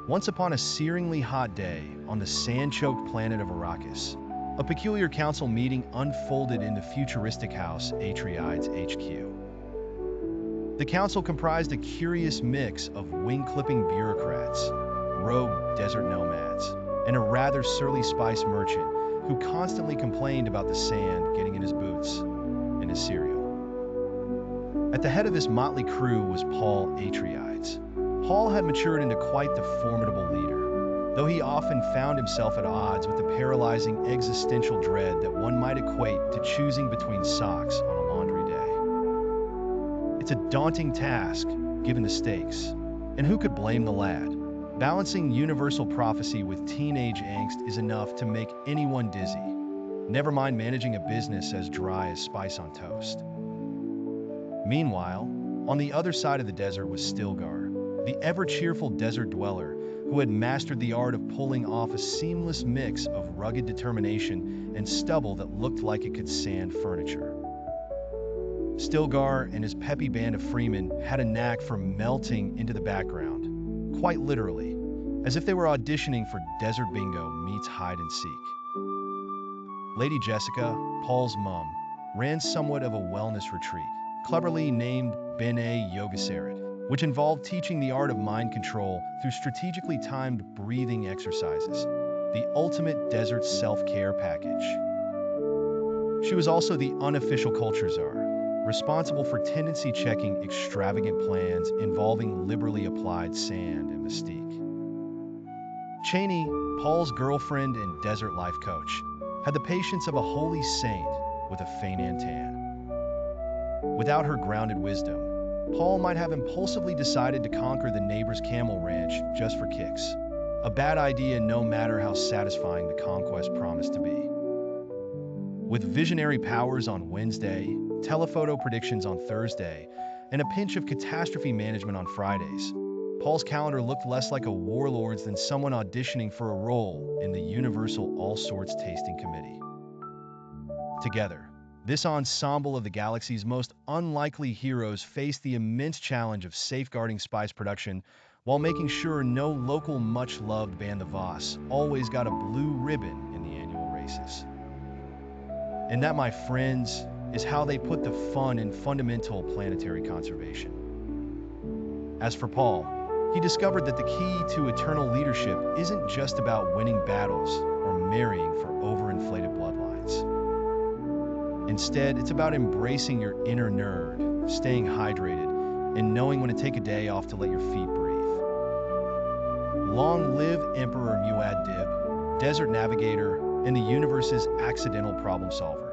Once upon a searingly hot day on the sand-choked planet of Arrakis, a peculiar council meeting unfolded in the futuristic house Atreides HQ. The council comprised a curious mix of wing-clipping bureaucrats, rogue desert nomads, and a rather surly spice merchant who constantly complained about the sand getting in his boots and his cereal. At the head of this motley crew was Paul Atreides. Paul had matured into quite the formidable leader, though he often found himself at odds with the paralyzing existential dread that one might equate to choosing between socks on a laundry day. It's a daunting task, given the stakes, and who could blame the lad? Balancing universal prophecy with teenage angst is enough to make anyone dizzy, never mind managing a business as dry as spice on toast. Meanwhile, on the other side of the desert was Stilgar, the ever-cheerful desert dweller who had mastered the art of pulling off a seamless mix of rugged determination and stubble that looked like it could sand furniture. Stilgar and his peppy band of freemen had a knack for melting into the background, quite literally, as if they were auditioning for Desert Bingo meets hide and seek. Lady Jessica, Paul's mum, ran somewhat of a wellness retreat, cleverly named Bene Yogasarit, which involved teaching the art of mind control through strategically timed breathing exercises, the ultimate desert self-care package. She was also the unofficial culture czar, responsible for tendency-checking extravagant plans involving liberally applied sand and mystique. Cheney, Paul's girlfriend and desert life coach, had the patience of a holy saint with a faint antenn. Without her grounded wisdom, Paul might have impulsively decided to conquer the neighbor's camel ranch just for kicks. A bad idea no matter how satisfying the conquest promised to be. With visionary powers on Wednesday, telephoto predictions on Thursday, and a pinch of catastrophe management on Fridays, Paul's calendar looked less like a warlord's than someone auditioning for a role in the Universal All Sorts Tasting Committee. Together, this ensemble of the galaxy's most unlikely heroes faced the immense challenge of safeguarding spice production while making sure no local much-loved band the Voss always got a blue ribbon in the annual races. And that, my friends, is how they put the fun in fundamental planetary conservation. As for Paul, he discovered that the key to eternal leadership isn't just about winning battles or marrying for overinflated bloodlines. Instead, it's about embracing your inner nerd, staying hydrated, and knowing when to take a day off to let your feet breathe. Long live Emperor Muad'Dib, Desert Navigator, and the universe's accidental problem solver.